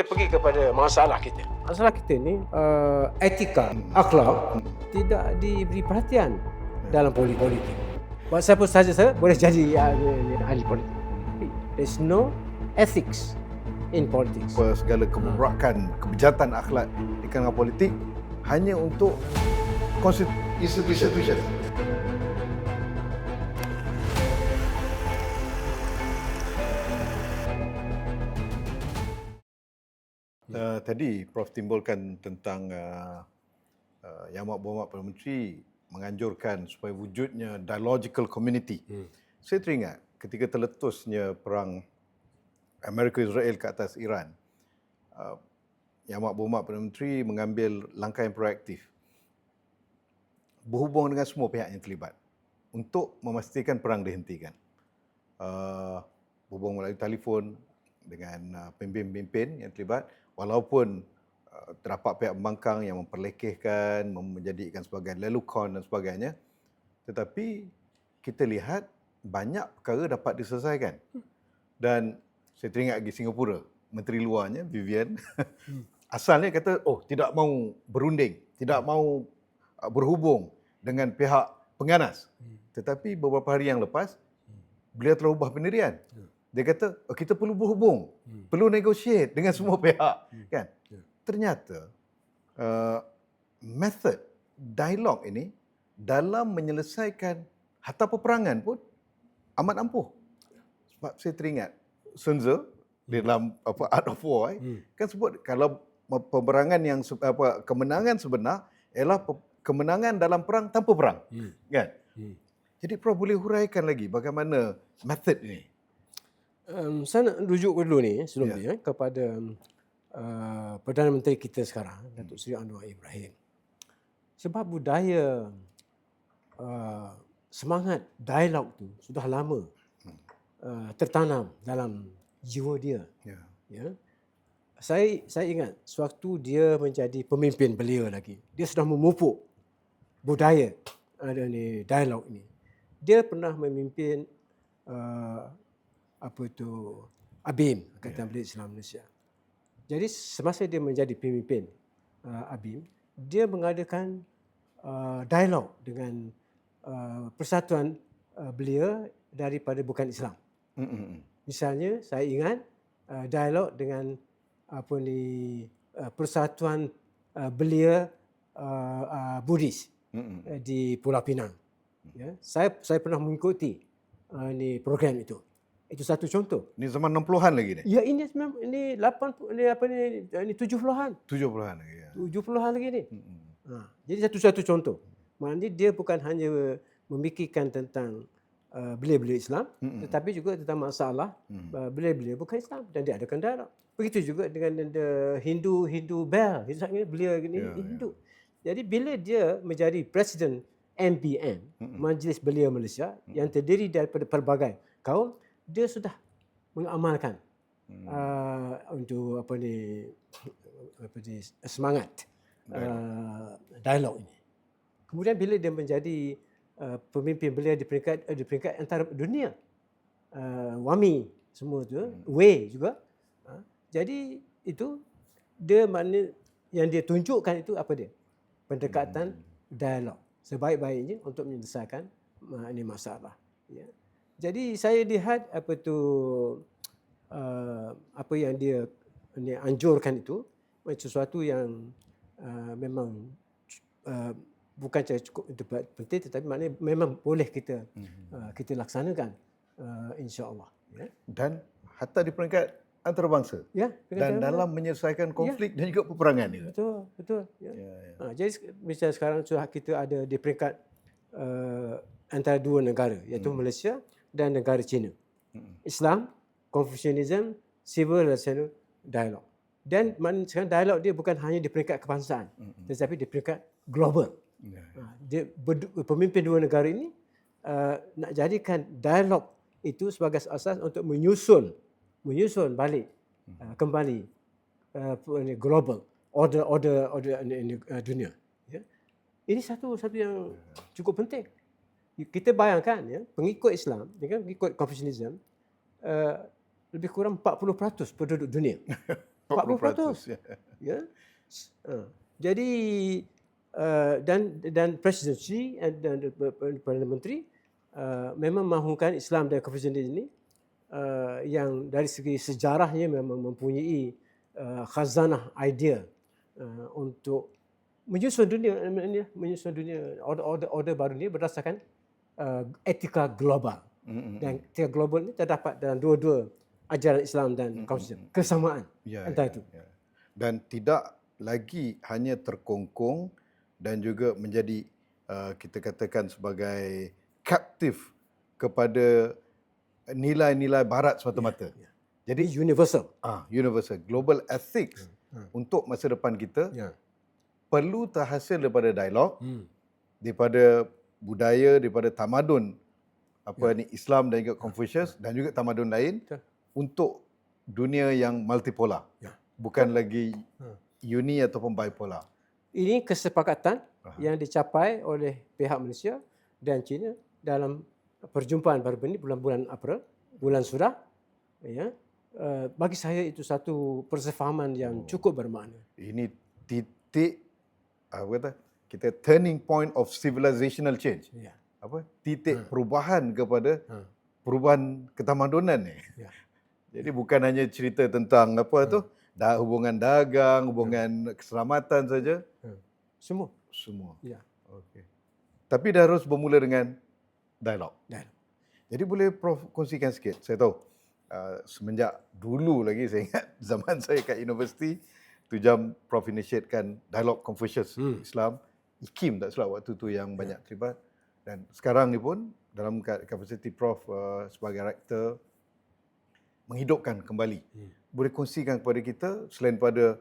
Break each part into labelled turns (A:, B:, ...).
A: Pergi kepada masalah kita. Masalah kita ni etika, akhlak tidak diberi perhatian dalam politik. Buat siapa sahaja boleh jadi ahli politik. There's no ethics in politics.
B: Segala kemurakan, kebejatan akhlak di kalangan politik hanya untuk institusi. Tadi Prof timbulkan tentang Yang Amat Berhormat Perdana Menteri menganjurkan supaya wujudnya dialogical community. Saya teringat ketika terletusnya perang Amerika-Israel ke atas Iran, Yang Amat Berhormat Perdana Menteri mengambil langkah yang proaktif berhubung dengan semua pihak yang terlibat untuk memastikan perang dihentikan. Berhubung melalui telefon dengan pemimpin-pemimpin yang terlibat, walaupun terdapat pihak pembangkang yang memperlekehkan, menjadikan sebagai lelukon dan sebagainya, tetapi kita lihat banyak perkara dapat diselesaikan. Dan saya teringat lagi Singapura, Menteri Luarnya Vivian, asalnya kata, tidak mau berunding, tidak mau berhubung dengan pihak pengganas. Tetapi beberapa hari yang lepas, beliau telah ubah pendirian. Dia kata, kita perlu berhubung, perlu negotiate dengan semua pihak. Kan? Ternyata, method dialog ini dalam menyelesaikan harta peperangan pun amat ampuh. Sebab saya teringat, Sun Tzu, di dalam Art of War, kan sebut, kalau peperangan yang, kemenangan sebenar ialah kemenangan dalam perang tanpa perang. Kan? Jadi Prof boleh huraikan lagi bagaimana method ini?
A: Saya nak rujuk dulu ni sebelum ni kepada Perdana Menteri kita sekarang, Datuk Seri Anwar Ibrahim. Sebab budaya semangat dialog tu sudah lama tertanam dalam jiwa dia. Ya. Saya ingat sewaktu dia menjadi pemimpin belia lagi, dia sudah memupuk budaya dialog ini. Dia pernah memimpin ABIM, Angkatan Belia Islam Malaysia. Jadi semasa dia menjadi pemimpin ABIM, dia mengadakan dialog dengan persatuan belia daripada bukan Islam. Misalnya saya ingat dialog dengan persatuan belia Buddhis di Pulau Pinang. Ya, saya pernah mengikuti program itu. Itu satu contoh.
B: Ini zaman 60-an lagi ni?
A: Ya, ini 70-an.
B: 70-an lagi. Ya.
A: 70-an lagi ni. Jadi satu contoh. Maknanya dia bukan hanya memikirkan tentang belia-belia Islam, tetapi juga tentang masalah belia-belia bukan Islam, dan dia adakan dialog. Begitu juga dengan Hindu Bell, belia Hindu. Jadi bila dia menjadi Presiden MBM, Majlis Belia Malaysia, yang terdiri daripada pelbagai kaum, dia sudah mengamalkan untuk semangat dialog ini. Kemudian bila dia menjadi pemimpin belia di peringkat antara dunia, WAMI semua tu, WAY juga. Jadi itu dia makna yang dia tunjukkan itu apa dia? Pendekatan dialog sebaik-baiknya untuk menyelesaikan ini masalah. Ya. Jadi saya lihat apa yang dia anjurkan itu sesuatu yang memang bukan cukup penting, tetapi maknanya memang boleh kita laksanakan, insya-Allah. Ya.
B: Dan hatta di peringkat antarabangsa.
A: Ya,
B: dan dalam menyelesaikan konflik dan juga peperangan itu.
A: Betul. Ya. Jadi misalnya sekarang kita ada di peringkat antara dua negara, iaitu Malaysia dan negara China. Islam, Confucianism, Civil Relational Dialogue. Dan sekarang dialog dia bukan hanya di peringkat kebangsaan, tetapi di peringkat global. Pemimpin dua negara ini nak jadikan dialog itu sebagai asas untuk menyusun balik kembali global order dunia. Ya. Ini satu yang cukup penting. Kita bayangkan, ya, pengikut Islam, pengikut Confucianism, lebih kurang 40% penduduk dunia. 40%. Ya. Jadi dan presidensi dan Perdana Menteri memang mahukan Islam dan Confucianism ini yang dari segi sejarahnya memang mempunyai khazanah idea untuk menyusun dunia order baru ni berdasarkan etika global. Dan etika global ini terdapat dalam dua-dua ajaran Islam dan Confucianism. Kesamaan antara itu.
B: Dan tidak lagi hanya terkongkong dan juga menjadi kita katakan sebagai captive kepada nilai-nilai barat semata-mata.
A: Jadi universal.
B: Universal. Global ethics untuk masa depan kita perlu terhasil daripada dialog, daripada budaya, daripada tamadun Islam dan juga Confucius dan juga tamadun lain untuk dunia yang multipolar. Bukan lagi uni ataupun bipolar.
A: Ini kesepakatan yang dicapai oleh pihak Malaysia dan China dalam perjumpaan baru ini bulan April, bulan sudah. Bagi saya itu satu persefahaman yang cukup bermakna.
B: Ini titik kita turning point of civilizational change. Titik perubahan kepada perubahan ketamadunan ni. Jadi bukan hanya cerita tentang hubungan dagang, hubungan keselamatan saja.
A: Semua.
B: Okey. Tapi dah harus bermula dengan dialog. Jadi boleh Prof kongsikan sikit. Saya tahu semenjak dulu lagi saya ingat zaman saya kat universiti tu jam Prof initiatekan dialog Confucius Islam. IKIM tak silap waktu tu yang banyak terlibat. Dan sekarang ni pun dalam kapasiti Prof sebagai rektor menghidupkan kembali. Boleh kongsikan kepada kita selain pada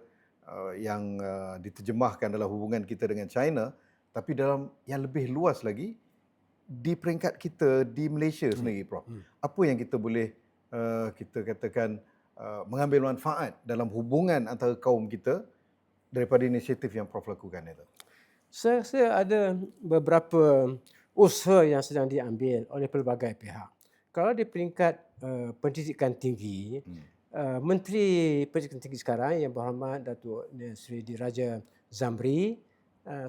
B: yang diterjemahkan dalam hubungan kita dengan China, tapi dalam yang lebih luas lagi di peringkat kita di Malaysia sendiri, Prof. Apa yang kita boleh kita katakan mengambil manfaat dalam hubungan antara kaum kita daripada inisiatif yang Prof lakukan itu?
A: Saya rasa ada beberapa usaha yang sedang diambil oleh pelbagai pihak. Kalau di peringkat pendidikan tinggi, Menteri Pendidikan Tinggi sekarang yang berhormat Datuk Seri Diraja Zamri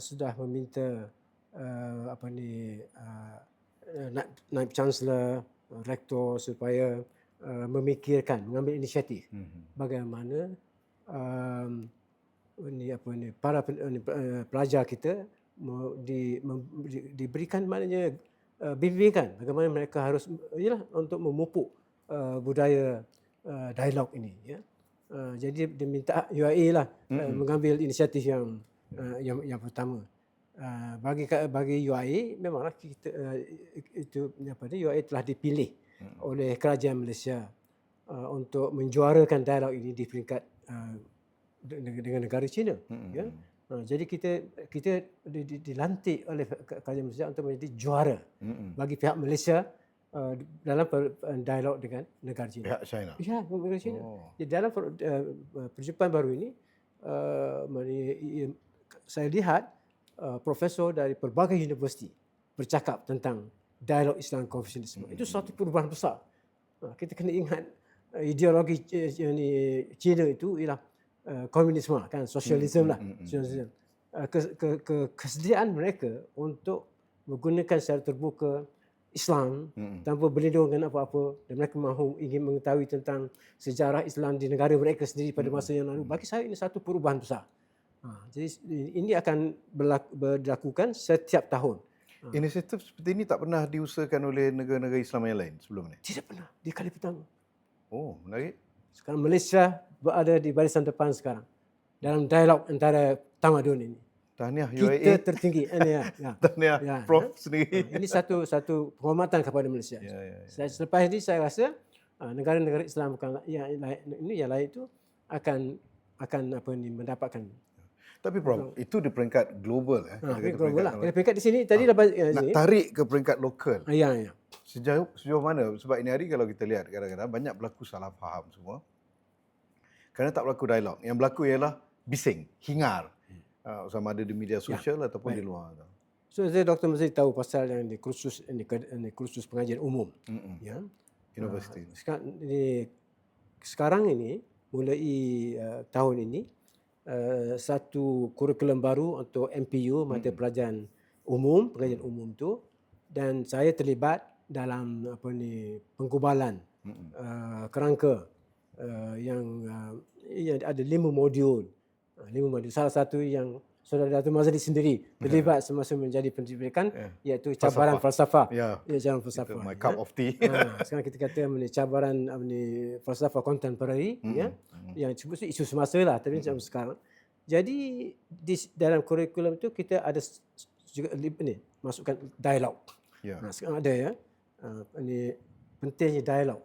A: sudah meminta Naib Chancellor, Rektor supaya mengambil inisiatif bagaimana para pelajar kita diberikan maknanya bimbingan bagaimana mereka harus untuk memupuk budaya dialog ini. Jadi diminta UIA lah mengambil inisiatif yang pertama. Bagi UIA memanglah kita UIA telah dipilih oleh kerajaan Malaysia untuk menjuarakan dialog ini di peringkat dengan negara China. Jadi kita dilantik oleh kerajaan Malaysia untuk menjadi juara bagi pihak Malaysia dalam dialog dengan negara China.
B: Pihak China.
A: Ya, negara China. Jadi dalam perjumpaan baru ini saya lihat profesor dari pelbagai universiti bercakap tentang dialog Islam Confucianism. Itu suatu perubahan besar. Kita kena ingat ideologi China itu ialah komunisme, kan, sosialisme lah. Sosialisme. Kesediaan mereka untuk menggunakan secara terbuka Islam tanpa berlindung dengan apa-apa, dan mereka ingin mengetahui tentang sejarah Islam di negara mereka sendiri pada masa yang lalu. Bagi saya ini satu perubahan besar. Jadi ini akan dilakukan setiap tahun.
B: Inisiatif seperti ini tak pernah diusahakan oleh negara-negara Islam yang lain sebelum ini?
A: Tidak pernah. Di kali pertama.
B: Oh, menarik.
A: Sekarang Malaysia berada di barisan depan sekarang dalam dialog antara tamadun ini.
B: Tahniah
A: UIA. Kita tertinggi.
B: Tahniah Prof sendiri.
A: Ini satu penghormatan kepada Malaysia. Selepas ini saya rasa negara-negara Islam bukan yang lain itu akan mendapatkan.
B: Tapi Prof, itu di peringkat global.
A: Global lah. Peringkat di sini tadi dapat
B: nak tarik ke peringkat lokal.
A: Ya.
B: Sejauh mana? Sebab ini hari kalau kita lihat kadang-kadang banyak berlaku salah faham semua. Kerana tak berlaku dialog. Yang berlaku ialah bising, hingar. Sama ada di media sosial ataupun di luar.
A: So saya Dr. mesti tahu pasal yang di kursus pengajian umum.
B: Universiti.
A: Sekarang ini mulai tahun ini satu kurikulum baru untuk MPU, mata pelajaran umum, pengajian umum tu, dan saya terlibat dalam penggubalan kerangka yang ada 5 modul. 5 modul. Salah satu yang Saudara Datuk Mazli sendiri terlibat semasa menjadi Menteri Pendidikan, iaitu cabaran falsafah. Cabaran falsafah.
B: My cup of tea.
A: Sekarang kita kata cabaran falsafah kontemporari, yang sebut isu semasa lah, tapi macam sekarang. Jadi dalam kurikulum tu kita ada juga masukkan dialog. Sekarang ada pentingnya dialog.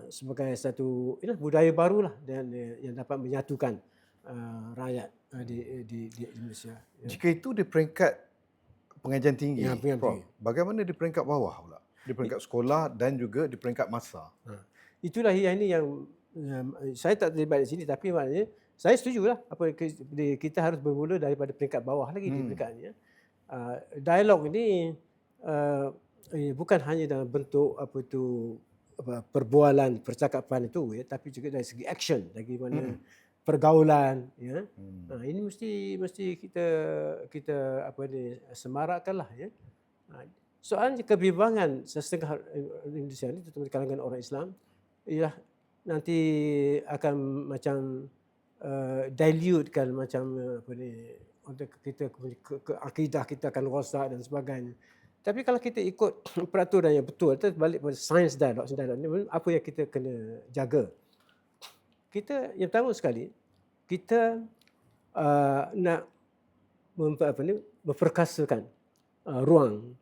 A: Sebagai satu budaya barulah dan yang dapat menyatukan rakyat di Indonesia.
B: Jika itu di peringkat pengajian tinggi, Prof,
A: tinggi.
B: bagaimana di peringkat bawah pula? Di peringkat sekolah dan juga di peringkat masa.
A: Itulah yang saya tak terlibat di sini, tapi maknanya saya setujulah kita harus bermula daripada peringkat bawah lagi di peringkatnya. Dialog ini bukan hanya dalam bentuk perbualan, percakapan itu, tapi juga dari segi action, bagaimana pergaulan, ini mesti kita semarakkanlah, soalnya kebimbangan setengah Indonesia ini, terutama di kalangan orang Islam, ialah nanti akan macam dilutekan macam untuk kita ke akidah kita akan rosak dan sebagainya. Tapi kalau kita ikut peraturan yang betul, kita balik pada sains dialog ni, apa yang kita kena jaga? Kita yang pertama sekali, kita nak memperkasakan ruang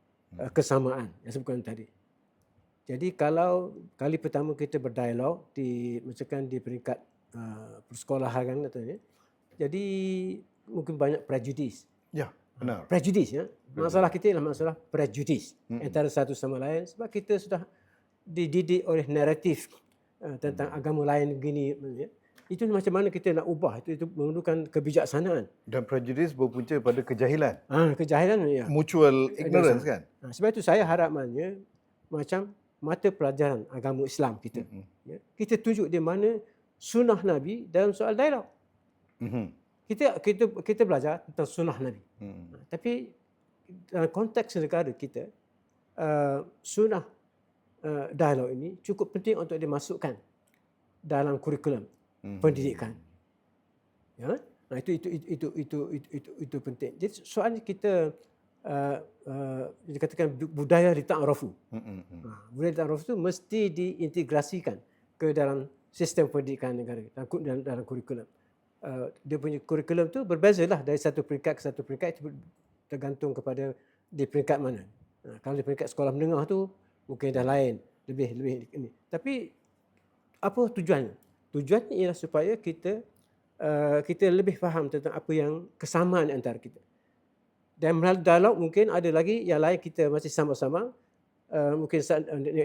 A: kesamaan yang sebutkan tadi. Jadi kalau kali pertama kita berdialog misalkan di peringkat persekolahan katanya, jadi mungkin banyak prejudis.
B: Ya, benar.
A: Prejudis, masalah kita ialah masalah prejudis antara satu sama lain, sebab kita sudah dididik oleh naratif tentang agama lain begini. Itu macam mana kita nak ubah, itu memerlukan kebijaksanaan.
B: Dan prejudis berpunca pada kejahilan.
A: Kejahilan, ya.
B: Mutual ignorance kan.
A: Sebab itu saya harapnya macam mata pelajaran agama Islam kita. Kita tunjuk di mana sunnah Nabi dalam soal dialog. Kita belajar tentang sunnah Nabi. Tapi dalam konteks negara kita, sunnah dialog ini cukup penting untuk dimasukkan dalam kurikulum pendidikan. Ya, itu penting. Jadi soalnya kita dikatakan budaya dita'arafu. Budaya dita'arafu itu mesti diintegrasikan ke dalam sistem pendidikan negara, dalam kurikulum. Dia punya kurikulum tu berbezalah dari satu peringkat ke satu peringkat, itu tergantung kepada di peringkat mana. Kalau di peringkat sekolah menengah tu mungkin dah lain, lebih ini. Tapi apa tujuannya? Tujuannya ialah supaya kita lebih faham tentang apa yang kesamaan antara kita. Dan melalui dialog mungkin ada lagi yang lain kita masih sama-sama, mungkin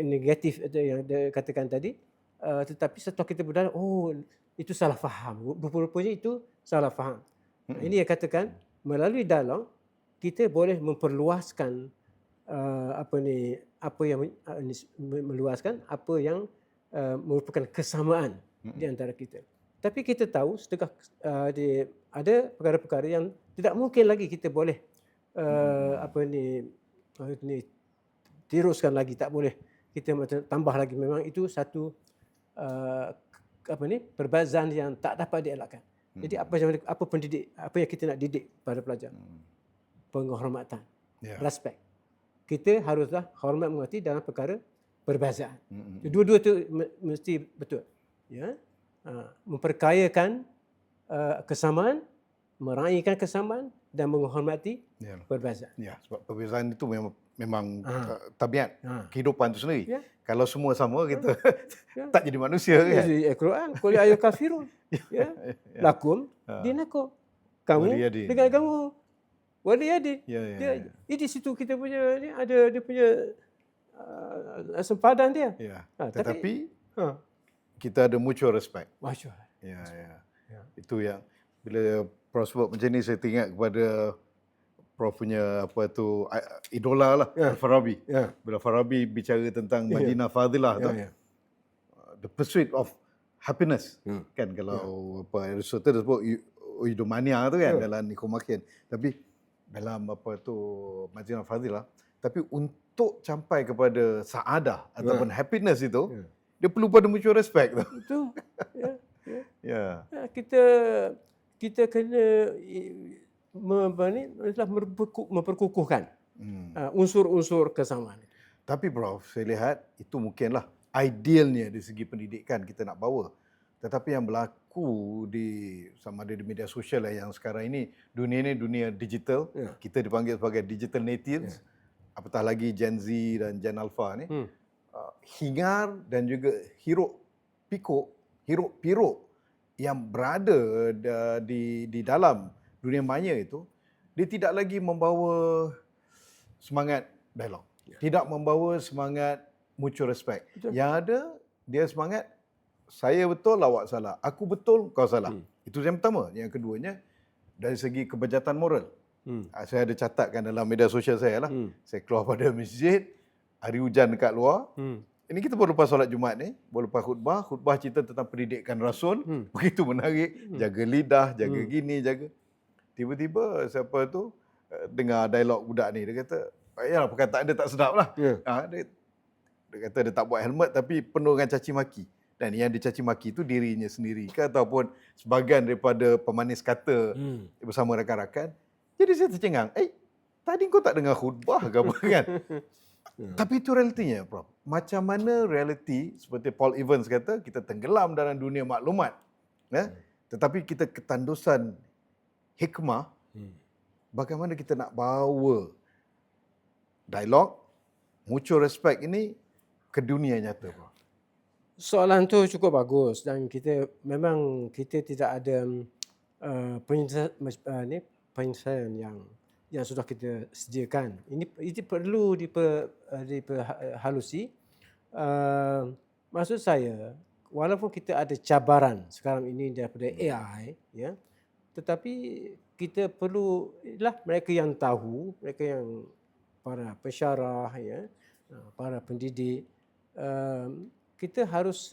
A: negatif yang dikatakan tadi, tetapi setelah kita berdialog, itu salah faham. Rupa-rupanya itu salah faham. Ini yang katakan melalui dialog kita boleh memperluaskan meluaskan apa yang merupakan kesamaan di antara kita. Tapi kita tahu ada perkara-perkara yang tidak mungkin lagi kita boleh tiruskan lagi, tak boleh kita tambah lagi. Memang itu satu perbezaan yang tak dapat dielakkan. Jadi apa yang kita nak didik pada pelajar? Penghormatan, respect. Kita haruslah hormat mengerti dalam perkara perbezaan. Dua-dua itu mesti betul. Ya, memperkayakan kesamaan, meraihkan kesamaan dan menghormati perbezaan.
B: Ya, sebab perbezaan itu memang tabiat kehidupan itu sendiri. Kalau semua sama kita tak jadi manusia kan.
A: Al-Quran, qul ya ayyuhal kafirun. Lakum dinakum. Kamu dengan kamu waliyadin. Di situ kita punya ni ada dia punya sempadan dia.
B: Tetapi kita ada mutual respect. Ya. Itu yang bila Prof sebut macam ni, saya teringat kepada Prof punya idola lah, Farabi. Bila Farabi bicara tentang Madinah Fadilah tu, the pursuit of happiness. Kan kalau apa Aristotle sebut eudaimonia tu kan dalam Nicomachean. Tapi dalam apa tu Majnun Fadilah, tapi untuk sampai kepada saadah ataupun happiness itu, dia perlu pada mutual respect tu.
A: Itu
B: Ya.
A: kita kena memperkukuhkan unsur-unsur kesamaan.
B: Tapi Prof, saya lihat itu mungkinlah idealnya dari segi pendidikan kita nak bawa. Tetapi yang berlaku sama ada di media sosial yang sekarang ini, dunia ini dunia digital. Kita dipanggil sebagai digital natives. Apatah lagi Gen Z dan Gen Alpha ni. Hingar dan juga hiruk piruk yang berada di dalam dunia maya itu, dia tidak lagi membawa semangat dialog. Tidak membawa semangat mutual respect. Yang ada, dia semangat saya betul, awak salah. Aku betul, kau salah. Itu yang pertama. Yang keduanya, dari segi kebejatan moral. Saya ada catatkan dalam media sosial saya lah. Saya keluar pada masjid, hari hujan dekat luar. Ini kita baru lepas solat Jumaat ni, baru lepas khutbah cerita tentang pendidikan Rasul. Begitu menarik, jaga lidah, jaga gini, jaga. Tiba-tiba siapa tu dengar dialog budak ni, dia kata, ya perkataan dia tak sedap lah. Dia kata dia tak buat helmet tapi penuh dengan caci maki. Dan yang dicaci maki itu dirinya sendiri ke ataupun sebahagian daripada pemanis kata bersama rakan-rakan. Jadi saya tercengang, tadi kau tak dengar khutbah ke apa kan? Tapi itu realitinya, Prof. Macam mana realiti, seperti Paul Evans kata, kita tenggelam dalam dunia maklumat. Tetapi kita ketandusan hikmah, bagaimana kita nak bawa dialog, mutual respect ini ke dunia nyata, Prof.
A: Soalan tu cukup bagus dan kita tidak ada penyelesaian yang sudah kita sediakan. Ini perlu diperhalusi. Maksud saya, walaupun kita ada cabaran sekarang ini daripada AI, tetapi kita perlu mereka yang tahu, mereka yang para pensyarah, para pendidik, kita harus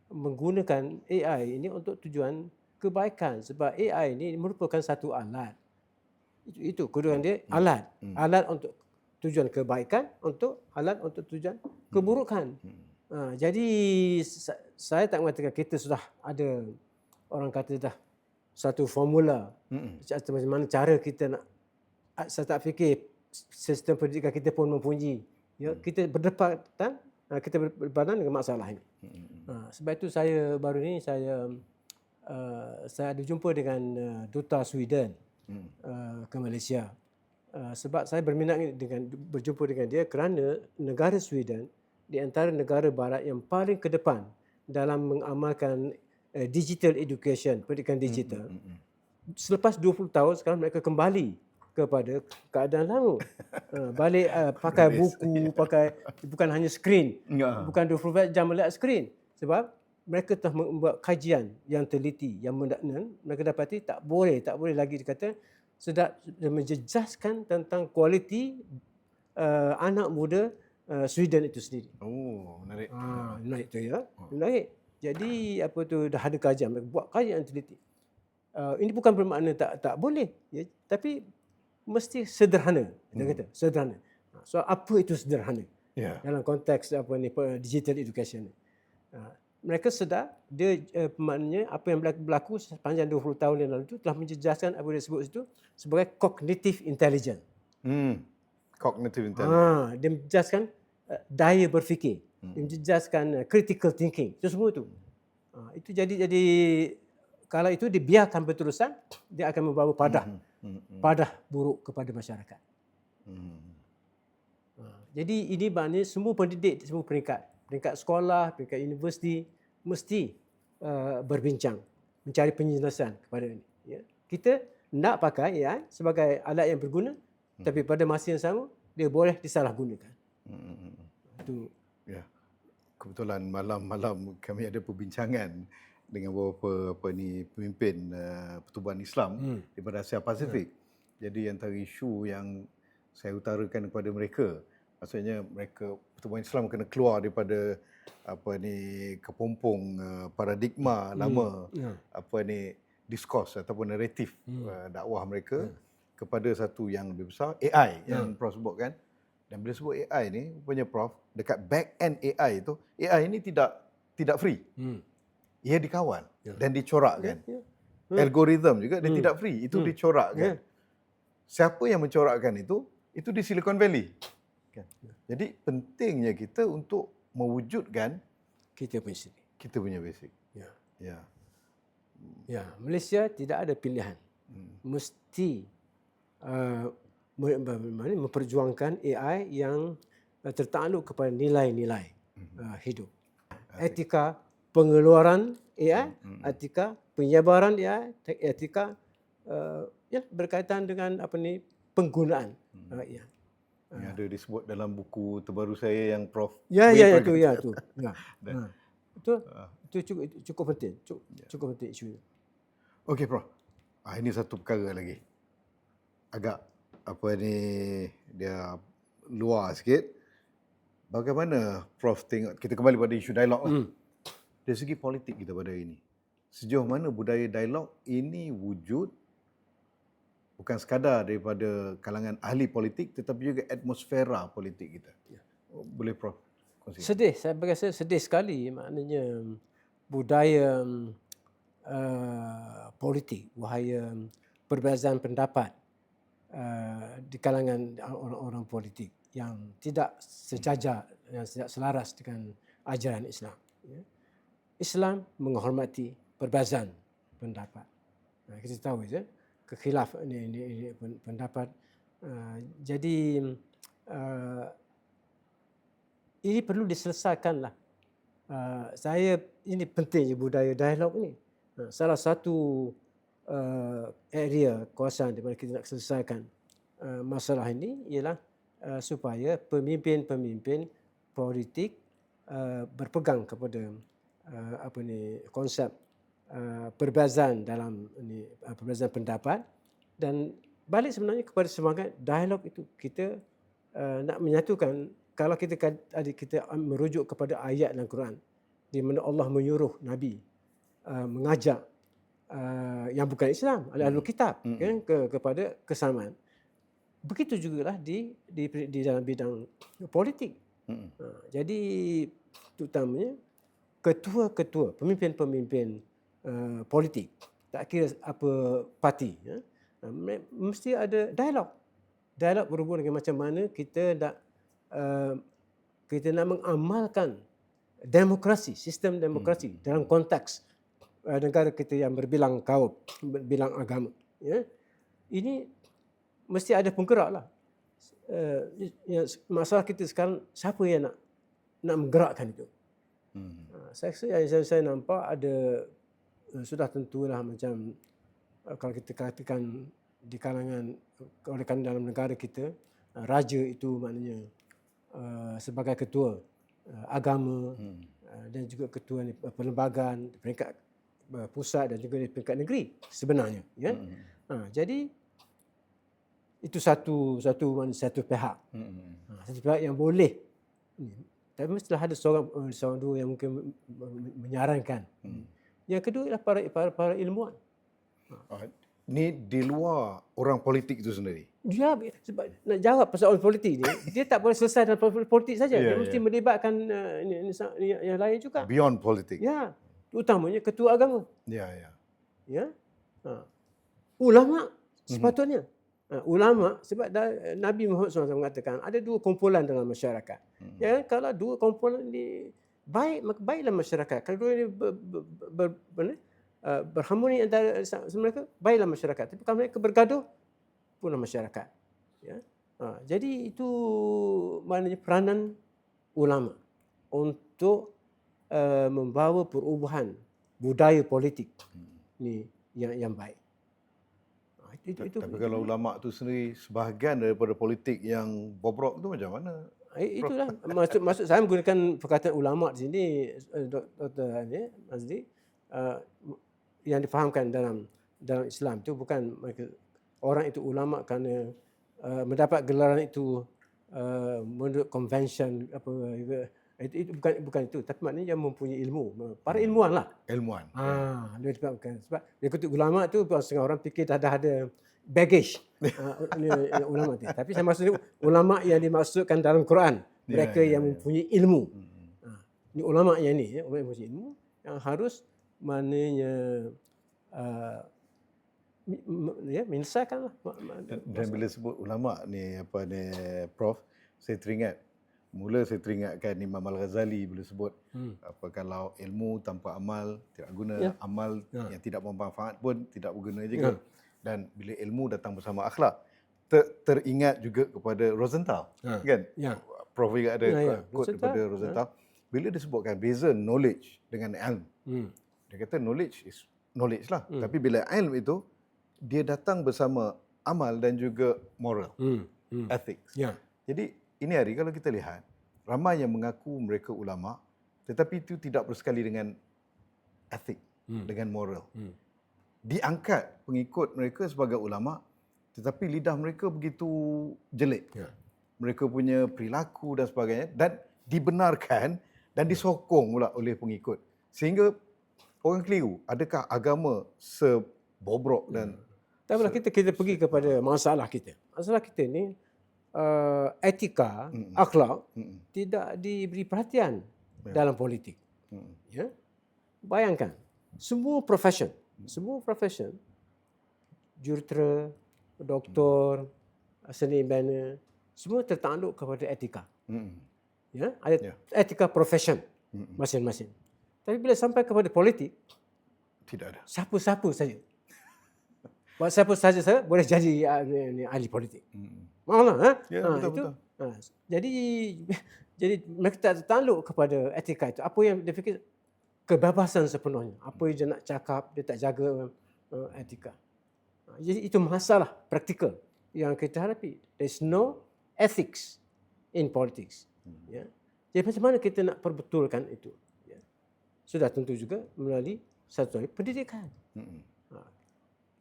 A: menggunakan AI ini untuk tujuan kebaikan, sebab AI ini merupakan satu alat. Itu kedudukan dia, alat. Alat untuk tujuan kebaikan, alat untuk tujuan keburukan. Jadi saya tak mengatakan kita sudah ada, orang kata dah satu formula macam mana cara kita nak. Saya tak fikir sistem pendidikan kita pun mempunyai. Kita berdepan dengan masalah ini. Sebab itu saya baru ni saya ada jumpa dengan duta Sweden ke Malaysia. Sebab saya berminat berjumpa dengan dia kerana negara Sweden di antara negara barat yang paling ke depan dalam mengamalkan digital education, pendidikan digital. Selepas 20 tahun sekarang mereka kembali kepada keadaan lama. Balik pakai buku, bukan hanya skrin. Bukan 24 jam melihat skrin. Sebab mereka telah membuat kajian yang teliti, yang mereka dapati tak boleh lagi dikata sudah menjejaskan tentang kualiti anak muda Sweden itu sendiri.
B: Oh, menarik.
A: Menarik tu ya. Menarik. Jadi dah ada kajian, mereka buat kajian yang teliti. Ini bukan bermakna tak boleh, tapi mesti sederhana. Kita kata sederhana. So apa itu sederhana? Dalam konteks digital education ni. Mereka sedar dia maknanya apa yang berlaku sepanjang 20 tahun yang lalu itu telah menjejaskan apa dia sebut itu sebagai cognitive intelligence.
B: Cognitive intelligence.
A: Dia menjejaskan daya berfikir. Dia menjejaskan critical thinking. Itu semua itu. Itu jadi kalau itu dibiarkan berterusan, dia akan membawa padah buruk kepada masyarakat. Jadi ini maknanya semua pendidik, semua peringkat sekolah, peringkat universiti mesti berbincang, mencari penyelesaian kepada ini. Kita nak pakai AI sebagai alat yang berguna, tapi pada masa yang sama dia boleh disalahgunakan. Itu.
B: Ya. Kebetulan malam-malam kami ada perbincangan dengan beberapa pemimpin pertubuhan Islam daripada Asia Pasifik. Jadi antara isu yang saya utarakan kepada mereka, maksudnya mereka pertubuhan Islam kena keluar daripada kepompong paradigma lama
A: Ya.
B: diskurs ataupun naratif dakwah mereka kepada satu yang lebih besar, AI yang Prof sebutkan. Dan bila sebut AI ni, rupanya Prof, dekat back end AI tu, AI ni tidak free. Ia dikawal dan dicorakkan. Algoritma juga dia tidak free, itu dicorakkan. Siapa yang mencorakkan itu di Silicon Valley. Kan? Jadi pentingnya kita untuk mewujudkan
A: Kita punya sendiri.
B: kita punya basic.
A: Ya.
B: Ya.
A: Ya, Malaysia tidak ada pilihan. Mesti memperjuangkan AI yang tertakluk kepada nilai-nilai hidup. Etika pengeluaran AI, etika penyebaran AI, etika berkaitan dengan penggunaan AI.
B: Yang ada disebut dalam buku terbaru saya yang Prof.
A: Ya,
B: Wei
A: itu.
B: perkatakan.
A: Ya. Betul. Itu cukup penting. Cukup penting isu itu.
B: Okey Prof. Ini satu perkara lagi. Agak dia luar sikit. Bagaimana Prof tengok, kita kembali pada isu dialog lah. Dari segi politik kita pada hari ini. Sejauh mana budaya dialog ini wujud bukan sekadar daripada kalangan ahli politik tetapi juga atmosfera politik kita. Boleh Prof kongsi?
A: Sedih, saya berasa sedih sekali, maknanya budaya politik, budaya perbezaan pendapat di kalangan orang-orang politik yang tidak sejajar, yang tidak selaras dengan ajaran Islam. Islam menghormati perbezaan pendapat. Kita tahu je kekhilaf ini pendapat. Jadi ini perlu diselesaikanlah. Ini pentingnya budaya dialog ini. Salah satu area kawasan di mana kita nak selesaikan masalah ini ialah supaya pemimpin-pemimpin politik berpegang kepada konsep perbezaan dalam perbezaan pendapat, dan balik sebenarnya kepada semangat dialog itu. Kita nak menyatukan. Kalau kita merujuk kepada ayat dalam Quran di mana Allah menyuruh Nabi mengajak yang bukan Islam, Ahlul Kitab, kan, kepada kesamaan. Begitu jugalah di dalam bidang politik. Jadi terutamanya ketua-ketua, pemimpin-pemimpin politik, tak kira apa parti, mesti ada dialog. Dialog berhubung dengan macam mana kita nak mengamalkan demokrasi, sistem demokrasi dalam konteks negara kita yang berbilang kaum, berbilang agama. Ini mesti ada penggeraklah. Masalah kita sekarang, siapa yang nak menggerakkan itu? Saya nampak ada, sudah tentulah macam kalau kita katakan di kalangan, oleh kerana dalam negara kita, raja itu maknanya sebagai ketua agama dan juga ketua perlembagaan peringkat pusat dan juga di peringkat negeri sebenarnya. Jadi itu satu pihak. Satu pihak yang boleh. Tapi mestilah ada seorang dua yang mungkin menyarankan. Yang kedua ialah para ilmuwan.
B: Ni di luar orang politik itu sendiri.
A: Dia sebab nak jawab persoalan politik ni, dia tak boleh selesai dalam politik saja. Dia mesti melibatkan yang lain juga.
B: Beyond politik.
A: Ya, utamanya ketua agama.
B: Ya.
A: Ulama sepatutnya. Ulama, sebab Nabi Muhammad SAW mengatakan ada dua kumpulan dalam masyarakat. Ya, kalau dua kumpulan ini baik, maka baiklah masyarakat. Kalau dua ini berharmoni antara mereka, baiklah masyarakat. Tapi kalau mereka bergaduh, punah masyarakat. Ya. Jadi itu maknanya peranan ulama untuk membawa perubahan budaya politik ni yang baik.
B: Tapi kalau ulama tu sendiri sebahagian daripada politik yang bobrok tu macam mana?
A: Itulah maksud saya menggunakan perkataan ulama di sini, Dr. Mazli, yang difahamkan dalam Islam itu bukan orang itu ulama kerana mendapat gelaran itu menurut convention Itu bukan itu, tapi maknanya yang mempunyai ilmu, para ilmuwan lah.
B: Ilmuwan.
A: Lebih tepat sebab dia kutip ulama tu setengah orang fikir dah ada baggage ulama tu. Tapi saya maksud ulama yang dimaksudkan dalam Quran, mereka yang mempunyai ilmu. Ini ulama yang ni, ulama yang mempunyai ilmu yang harus maknanya menyelesaikan lah.
B: Dan bila sebut ulama ni Prof, saya teringatkan Imam Al-Ghazali bila sebut kalau ilmu tanpa amal tidak guna, amal yang tidak bermanfaat pun tidak berguna juga. Dan bila ilmu datang bersama akhlak, teringat juga kepada Rosenthal, kan? Prof juga ada quote daripada Rosenthal. Bila disebutkan beza knowledge dengan ilm, dia kata knowledge is knowledge lah. Tapi bila ilm itu dia datang bersama amal dan juga moral, ethics. Jadi ini hari kalau kita lihat, ramai yang mengaku mereka ulama, tetapi itu tidak bersekali dengan etik, dengan moral. Diangkat pengikut mereka sebagai ulama, tetapi lidah mereka begitu jelek. Mereka punya perilaku dan sebagainya, dan dibenarkan dan disokong pula oleh pengikut. Sehingga orang keliru, adakah agama sebobrok dan...
A: Tapi kalau kita pergi kepada masalah kita. Masalah kita ni, etika, akhlak tidak diberi perhatian dalam politik. Ya? Bayangkan, semua profession, jurutera, doktor, seni bina, semua tertakluk kepada etika. Ya? Ada etika profession masing-masing. Tapi bila sampai kepada politik,
B: tidak ada.
A: Siapa-siapa saja. Siapa saja boleh jadi ahli politik. Malah, betul. Jadi mereka tak tertakluk kepada etika itu. Apa yang dia fikir kebebasan sepenuhnya. Apa yang dia nak cakap, dia tak jaga etika. Jadi itu masalah praktikal yang kita hadapi. There is no ethics in politics. Ya. Jadi macam mana kita nak perbetulkan itu? Ya. Sudah tentu juga melalui satu pendidikan.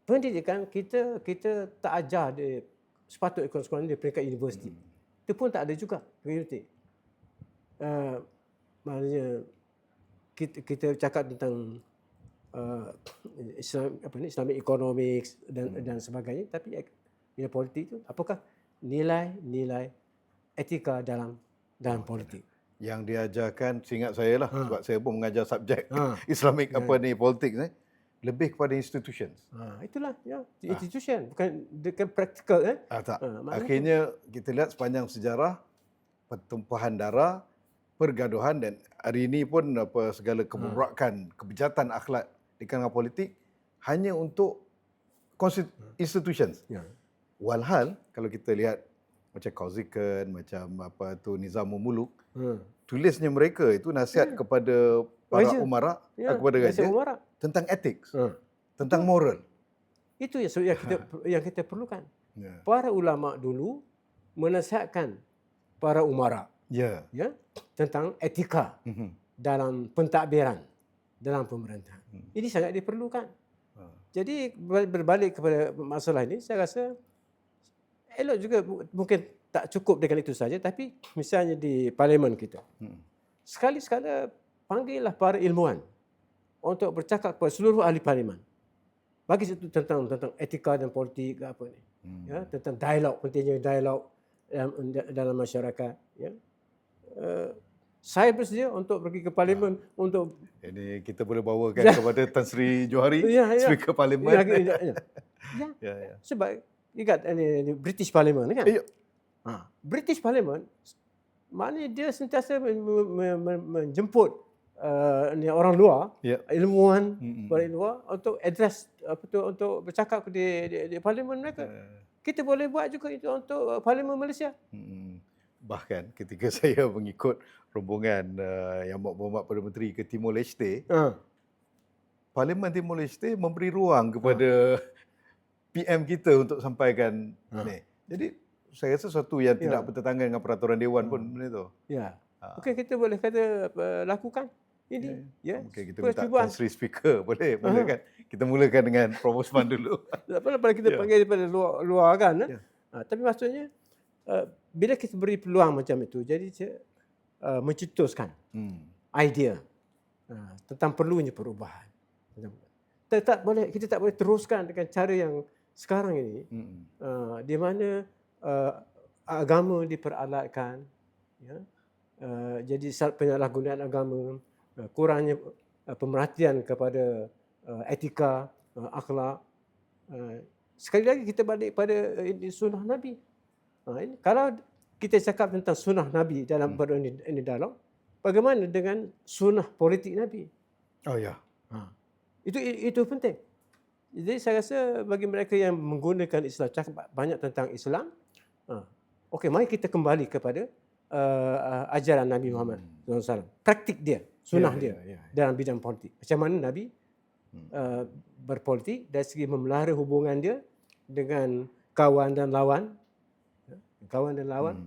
A: Pendidikan kita tak ajar dia sepatutnya sekolah di peringkat universiti. Itu pun tak ada juga universiti. Maknanya kita cakap tentang Islamic economics dan sebagainya, tapi bila politik itu apakah nilai-nilai etika dalam politik?
B: Yang diajarkan, seingat saya lah, sebab saya pun mengajar subjek Islamic politics ni, lebih kepada institutions.
A: Itulah, institution, bukan practical.
B: Tak. Akhirnya kita lihat sepanjang sejarah, pertumpahan darah, pergaduhan, dan hari ini pun segala kebobrokan, kebejatan akhlak di kalangan politik hanya untuk institutions. Walhal kalau kita lihat macam Kauzikan, macam Nizamul Muluk, tulisnya mereka itu nasihat kepada para umara, kepada raja tentang ethics, tentang moral.
A: Itu yang kita perlukan. Para ulama dulu menasihatkan para umara tentang etika dalam pentadbiran dalam pemerintahan. Ini sangat diperlukan. Jadi berbalik kepada masalah ini, saya rasa elok juga, mungkin tak cukup dengan itu saja, tapi misalnya di parlimen kita, sekali-sekala panggillah para ilmuwan untuk bercakap kepada seluruh ahli parlimen. Bagi itu tentang etika dan politik apa ni. Tentang dialog, pentingnya dialog dalam masyarakat. Saya bersedia untuk pergi ke parlimen untuk...
B: Ini kita boleh bawakan kepada Tan Sri Johari, Speaker Parlimen.
A: Sebab ingat ini British Parliament kan? British Parliament maknanya dia sentiasa menjemput orang luar, ilmuwan dari luar untuk address untuk bercakap di parlimen mereka. Kita boleh buat juga itu untuk parlimen Malaysia.
B: Bahkan ketika saya mengikut rombongan yang bawa Perdana Menteri ke Timor Leste, Parlimen Timor Leste memberi ruang kepada PM kita untuk sampaikan ni. Jadi saya rasa sesuatu yang tidak bertentangan dengan peraturan Dewan pun benda tu.
A: Okey, kita boleh kata lakukan ini.
B: Okey, kita minta Tan Sri Speaker boleh kan. Kita mulakan dengan Prof Osman dulu.
A: Tak apa kita panggil daripada luar kan. Tapi maksudnya bila kita beri peluang macam itu, jadi mencetuskan idea tentang perlunya perubahan. Kita tak boleh teruskan dengan cara yang sekarang ini, di mana agama diperalatkan, ya, jadi penyalahgunaan agama, kurangnya pemerhatian kepada etika, akhlak. Sekali lagi kita balik pada sunnah Nabi. Kalau kita cakap tentang sunnah Nabi dalam ini dialog, bagaimana dengan sunnah politik Nabi?
B: Oh ya.
A: Itu penting. Jadi saya rasa bagi mereka yang menggunakan Islam, cakap banyak tentang Islam, okey, mari kita kembali kepada ajaran Nabi Muhammad SAW. Praktik dia, sunnah dia dalam bidang politik. Macam mana Nabi berpolitik dari segi memelihara hubungan dia dengan kawan dan lawan.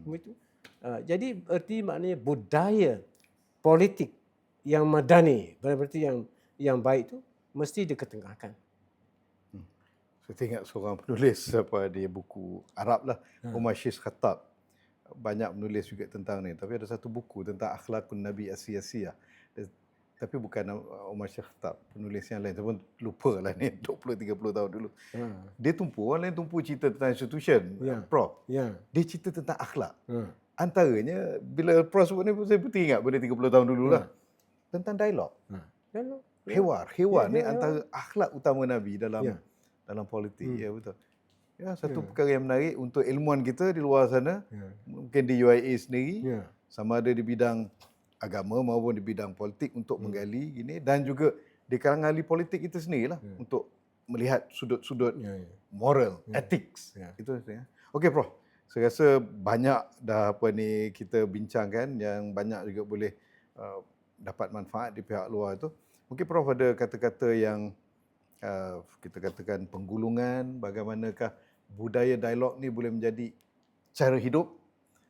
A: Itu. Jadi erti maknanya budaya politik yang madani, berarti yang baik itu mesti diketengahkan.
B: Saya tengok seorang penulis di buku Arab lah, Umar Syekh Khattab, banyak menulis juga tentang ni. Tapi ada satu buku tentang akhlakun Nabi Asiyasiyah. Tapi bukan Umar Syekh Khattab, penulis yang lain. Saya pun lupa lah ni, 20-30 tahun dulu. Dia orang lain tumpu cerita tentang institution, Prof. Dia cerita tentang akhlak. Antaranya, bila Prof sebut ni, saya pun teringat benda 30 tahun dulu lah. Tentang dialog. Hewar ni antara akhlak utama Nabi dalam politik. Ya, betul. Ya, satu perkara yang menarik untuk ilmuwan kita di luar sana, mungkin di UIA sendiri, sama ada di bidang agama maupun di bidang politik untuk menggali gini, dan juga di kalangan ahli politik itu sendirilah untuk melihat sudut-sudut moral, ethics. Itu saya. Okey Prof. Saya rasa banyak dah kita bincangkan, yang banyak juga boleh dapat manfaat di pihak luar itu. Mungkin Prof ada kata-kata yang kita katakan penggulungan, bagaimanakah budaya dialog ni boleh menjadi cara hidup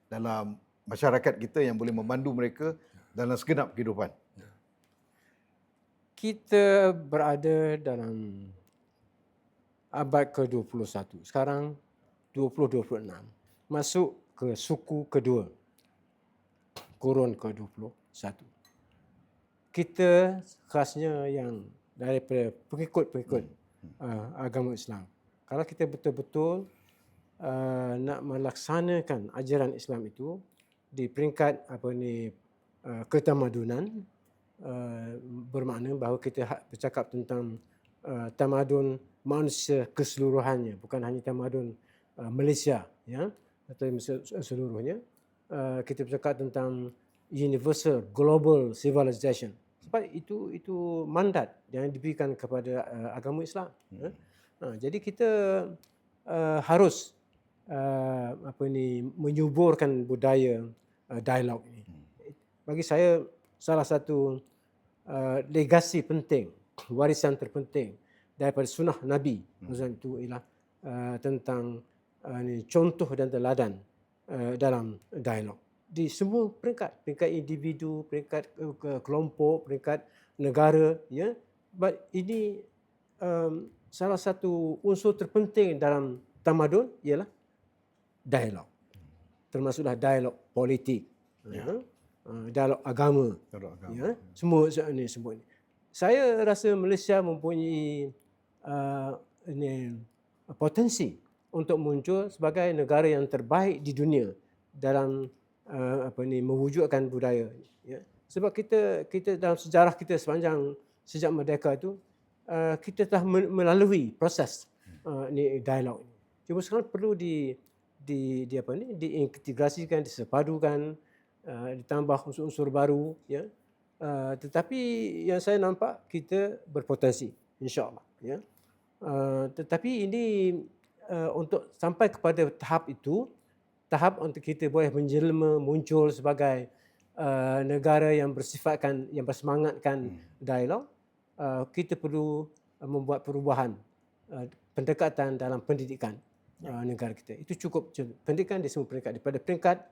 B: dalam masyarakat kita yang boleh memandu mereka dalam segenap kehidupan.
A: Kita berada dalam abad ke-21. Sekarang 2026. Masuk ke suku kedua. Kurun ke-21. Kita khasnya yang daripada pengikut agama Islam. Kalau kita betul-betul nak melaksanakan ajaran Islam itu di peringkat ketamadunan, bermakna bahawa kita bercakap tentang tamadun manusia keseluruhannya, bukan hanya tamadun Malaysia, ya, atau seluruhnya. Kita bercakap tentang universal global civilization. Sebab itu mandat yang diberikan kepada agama Islam. Jadi kita harus menyuburkan budaya dialog ini. Bagi saya, salah satu legasi penting, warisan terpenting daripada sunnah Nabi itu ialah tentang contoh dan teladan dalam dialog. Di semua peringkat individu, peringkat kelompok, peringkat negara, ya. Ini salah satu unsur terpenting dalam tamadun ialah dialog. Termasuklah dialog politik, dialog agama, ya. Semua ini. Saya rasa Malaysia mempunyai potensi untuk muncul sebagai negara yang terbaik di dunia dalam mewujudkan budaya, ya. Sebab kita dalam sejarah kita sejak merdeka itu, kita telah melalui proses dialog ini. Cuma sekarang perlu diintegrasikan, disepadukan, ditambah unsur-unsur baru, ya. Tetapi yang saya nampak kita berpotensi, insya-Allah, ya. Tetapi ini untuk sampai kepada tahap itu, tahap untuk kita boleh menjelma muncul sebagai negara yang bersemangatkan dialog, kita perlu membuat perubahan pendekatan dalam pendidikan negara kita. Itu cukup pendidikan di semua peringkat, daripada peringkat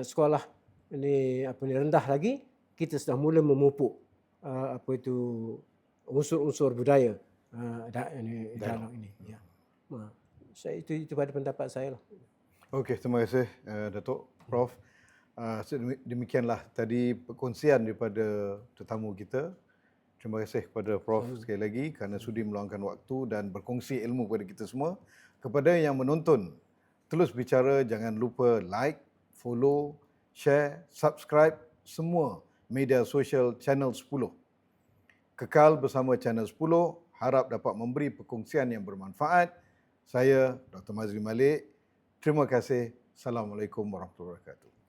A: sekolah rendah lagi, kita sudah mula memupuk unsur-unsur budaya dialog ini, ya. Itu pada pendapat saya lah.
B: Okey, terima kasih Datuk, Prof. Demikianlah tadi perkongsian daripada tetamu kita. Terima kasih kepada Prof sekali lagi kerana sudi meluangkan waktu dan berkongsi ilmu kepada kita semua. Kepada yang menonton, terus bicara, jangan lupa like, follow, share, subscribe semua media sosial Channel 10. Kekal bersama Channel 10, harap dapat memberi perkongsian yang bermanfaat. Saya Dr. Mazli Malik. Terima kasih. Assalamualaikum warahmatullahi wabarakatuh.